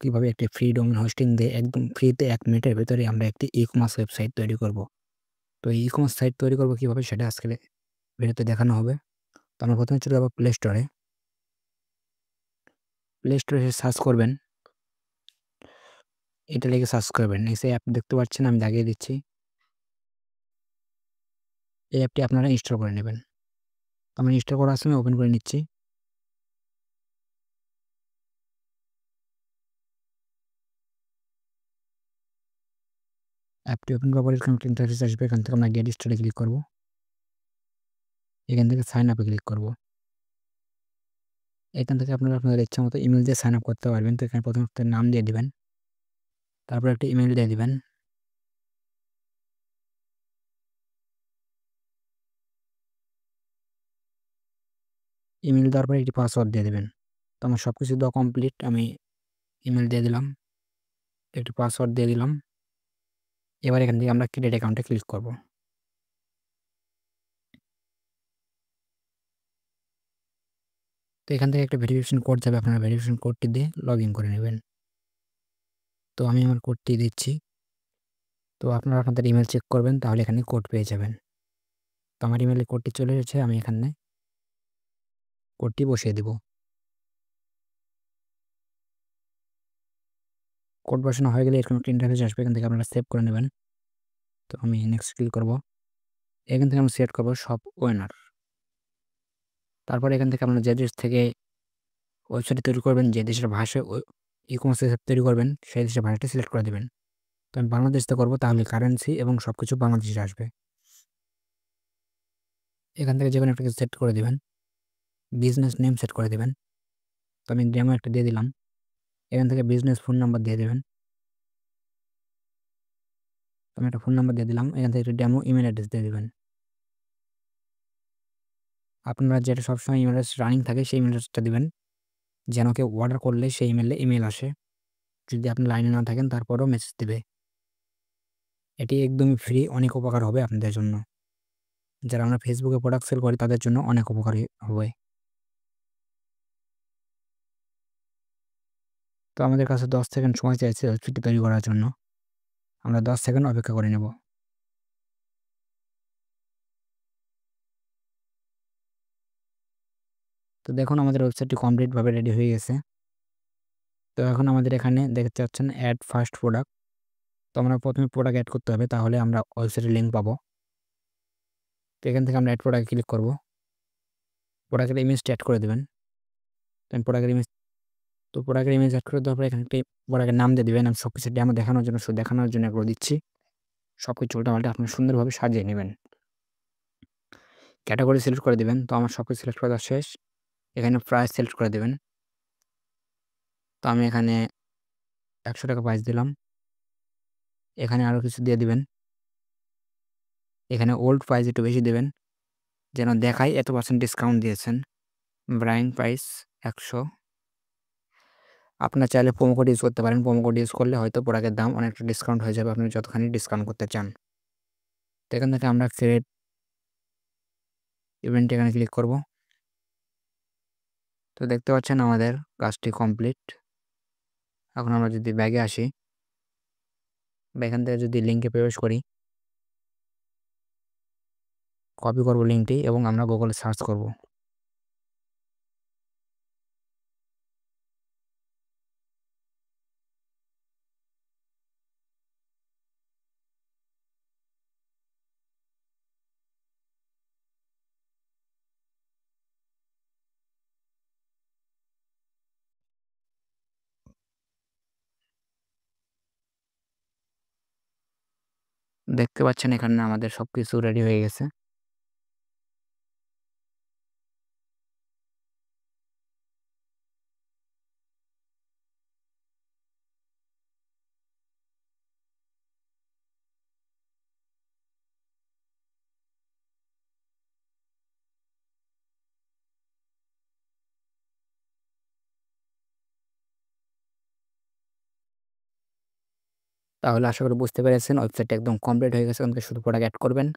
কিভাবে একটি free domain hosting দিয়ে একদম ফ্রিতে 1 মিনিটের ভেতরে আমরা একটি ই-কমার্স ওয়েবসাইট তৈরি করব। তো এই ই-কমার্স সাইট তৈরি করব কিভাবে সেটা আজকে ভিডিওতে দেখানো হবে। তো আমরা প্রথমে চলে যাব প্লে স্টোরে। প্লে স্টোরে এসে সার্চ করবেন। এটা লিখে সার্চ করবেন। নিচে অ্যাপ দেখতে পাচ্ছেন, আমি দাগিয়ে দিচ্ছি। এই অ্যাপটি আপনারা ইনস্টল করে নেবেন। তো আমি ইনস্টল করা আছে, আমি ওপেন করে নিচ্ছি। অ্যাপটি ওপেন করার পরে এরকম একটা ইন্টারফেস আসবে। এখান থেকে আমরা গেট স্টার্টে ক্লিক করব। এখান থেকে সাইন আপে ক্লিক করব। এখান থেকে আপনারা আপনাদের ইচ্ছামতো ইমেইল দিয়ে সাইন আপ করতে পারবেন। তো এখানে প্রথমে একটা নাম দিয়ে দিবেন। তারপর একটা ইমেইল দিয়ে দিবেন। ইমেইল দেওয়ার পরে একটি পাসওয়ার্ড দিয়ে দিবেন। তো আমার সবকিছু দেওয়া কমপ্লিট। আমি ইমেইল দিয়ে দিলাম, একটি পাসওয়ার্ড দিয়ে দিলাম। এবার এখান থেকে আমরা ক্রিয়েট অ্যাকাউন্টে ক্লিক করব। তো এখান থেকে একটা ভেরিফিকেশন কোড যাবে, আপনারা ভেরিফিকেশন কোডটি দিয়ে লগইন করে নেবেন। তো আমি আমার কোডটি দিচ্ছি। তো আপনারা আপনাদের ইমেইল চেক করবেন, তাহলে এখানে কোড পেয়ে যাবেন। তো আমার ইমেইলে কোডটি চলে এসেছে, আমি এখানে কোডটি বসিয়ে দিব। কোড বসানো হয়ে গেলে এরকম একটা ইন্টারফেস আসবে, এখান থেকে আপনারা সেভ করে নেবেন। তো আমি নেক্সট ক্লিক করব। এখান থেকে আমি সিলেক্ট করব শপ ওয়েনার। তারপরে এখান থেকে আপনারা যে দেশ থেকে ওয়েবসাইট তৈরি করবেন, যে দেশের ভাষায় ই-কমার্স ওয়েবসাইট তৈরি করবেন, সেই দেশের ভাষাটা সিলেক্ট করে দেবেন। তো আমি বাংলাদেশতে করব, তাহলে কারেন্সি এবং সবকিছু বাংলাদেশে আসবে। এখান থেকে যেকোনো একটা সেট করে দিবেন। বিজনেস নেম সেট করে দিবেন। তো আমি ডেমো একটা দিয়ে দিলাম। এখান থেকে বিজনেস ফোন নাম্বার দিয়ে দেবেন। আমি একটা ফোন নাম্বার দিয়ে দিলাম। এখান থেকে একটা ডেমো ইমেল অ্যাড্রেস দিয়ে দিবেন। আপনারা যেটা সবসময় ইমেল অ্যাড্রেস রানিং থাকে সেই ইমেল অ্যাড্রেসটা দিবেন, যেন কেউ অর্ডার করলে সেই ইমেলে ইমেল আসে। যদি আপনি লাইনে না থাকেন তারপরেও মেসেজ দিবে। এটি একদমই ফ্রি, অনেক উপকার হবে আপনাদের জন্য। যারা আমরা ফেসবুকে প্রোডাক্ট সেল করি তাদের জন্য অনেক উপকারী হবে। তো আমাদের কাছে 10 সেকেন্ড সময় চাইছে ওয়েবসাইটটি তৈরি করার জন্য। আমরা 10 সেকেন্ড অপেক্ষা করে নেব। তো দেখুন আমাদের ওয়েবসাইটটি কমপ্লিটভাবে রেডি হয়ে গেছে। তো এখন আমাদের এখানে দেখতে পাচ্ছেন অ্যাড ফার্স্ট প্রোডাক্ট। তো আমরা প্রথমে প্রোডাক্ট অ্যাড করতে হবে, তাহলে আমরা ওয়েবসাইটের লিঙ্ক পাবো। তো এখান থেকে আমরা অ্যাড প্রোডাক্টে ক্লিক করব। প্রোডাক্টের ইমেজটা অ্যাড করে দেবেন। তো আমি প্রোডাক্টের ইমেজ অ্যাড করে দেওয়ার পরে এখানে একটি প্রোডাক্টের নাম দিয়ে দিবেন। আমি সবকিছু ডেমো দেখানোর জন্য, শুধু দেখানোর জন্য এগুলো দিচ্ছি। সবকিছু উল্টাপাল্টা আপনারা সুন্দরভাবে সাজিয়ে নেবেন। ক্যাটাগরি সিলেক্ট করে দিবেন। তো আমার সবকিছু সিলেক্ট করা শেষ। এখানে প্রাইস সিলেক্ট করে দিবেন। তো আমি এখানে ৳১০০ প্রাইস দিলাম। এখানে আরও কিছু দিয়ে দিবেন। এখানে ওল্ড প্রাইস একটু বেশি দিবেন, যেন দেখায় এত% ডিসকাউন্ট দিয়েছেন। ব্রাইং প্রাইস ১০০। আপনারা চাইলে প্রোমো কোড ইউজ করতে পারেন। প্রোমো কোড ইউজ করলে হয়তো প্রোডাক্টের দাম অনেকটা ডিসকাউন্ট হয়ে যাবে, আপনি যতখানি ডিসকাউন্ট করতে চান। তো এখান থেকে আমরা ক্রিয়েট ইভেন্ট এখানে ক্লিক করব। তো দেখতে পাচ্ছেন আমাদের কাজটি কমপ্লিট। এখন আমরা যদি ব্যাগে আসি বা এখান থেকে যদি লিঙ্কে প্রবেশ করি, কপি করব লিঙ্কটি এবং আমরা গুগলে সার্চ করব। দেখতে পাচ্ছেন এখানে আমাদের সবকিছু রেডি হয়ে গেছে। তাহলে আশা করি বুঝতে পেরেছেন ওয়েবসাইটটা একদম কমপ্লিট হয়ে গেছে। এখান থেকে শুধু প্রোডাক্ট এড করবেন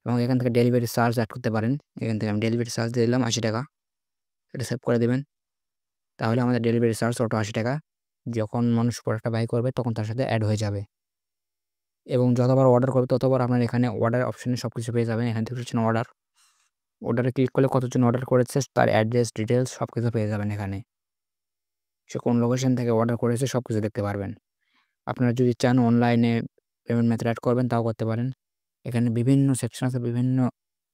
এবং এখান থেকে ডেলিভারি চার্জ এড করতে পারেন। এখান থেকে আমি ডেলিভারি চার্জ দিয়ে দিলাম ৳৮০। এটা সেভ করে দিবেন। তাহলে আমাদের ডেলিভারি চার্জ অটো ৳৮০ যখন মানুষ প্রোডাক্টটা বাই করবে তখন তার সাথে অ্যাড হয়ে যাবে এবং যতবার অর্ডার করবে ততবার আপনার এখানে অর্ডার অপশনে সবকিছু পেয়ে যাবেন। এখানে দেখতে পাচ্ছেন অর্ডার। অর্ডারে ক্লিক করলে কতজন অর্ডার করেছে তার অ্যাড্রেস, ডিটেইলস সবকিছু পেয়ে যাবেন এখানে। সে কোন লোকেশন থেকে অর্ডার করেছে সবকিছু দেখতে পারবেন। আপনারা যদি চান অনলাইনে পেমেন্ট মেথড এড করবেন তাও করতে পারেন। এখানে বিভিন্ন সেকশন আছে, বিভিন্ন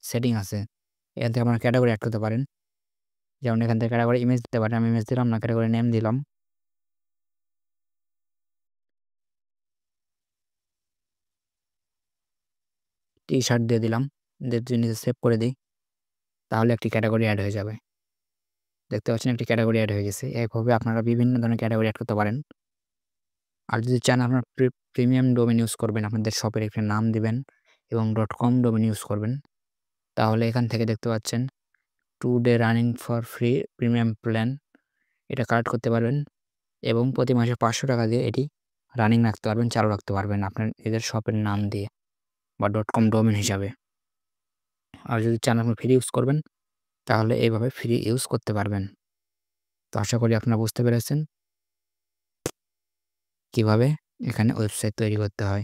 সেটিং আছে। এখান থেকে আপনারা ক্যাটাগরি এড করতে পারেন। যেমন এখান থেকে ক্যাটাগরি ইমেজ দিতে পারেন। আমি ইমেজ দিলাম না, ক্যাটাগরি নেম দিলাম। টি-শার্ট দিয়ে দিলাম। দিয়ে যদি নিচে সেভ করে দিই তাহলে একটি ক্যাটাগরি এড হয়ে যাবে। দেখতে পাচ্ছেন একটি ক্যাটাগরি এড হয়ে গেছে। এভাবে আপনারা বিভিন্ন ধরনের ক্যাটাগরি এড করতে পারেন। আর যদি চান আপনার প্রিমিয়াম ডোমেইন ইউজ করবেন, আপনাদের শপের একটা নাম দিবেন এবং .com ডোমেইন ইউজ করবেন। তাহলে এখান থেকে দেখতে পাচ্ছেন 2 day running for free premium plan এটা কালেক্ট করতে পারবেন এবং প্রতি মাসে ৳500 দিয়ে এটি রানিং রাখতে পারবেন, চালু রাখতে পারবেন আপনার নিজের শপের নাম দিয়ে বা .com ডোমেইন হিসাবে। আর যদি চান আপনি ফ্রি ইউজ করবেন তাহলে এইভাবে ফ্রি ইউজ করতে পারবেন। তো আশা করি আপনারা বুঝতে পেরেছেন কিভাবে এখানে ওয়েবসাইট তৈরি করতে হয়।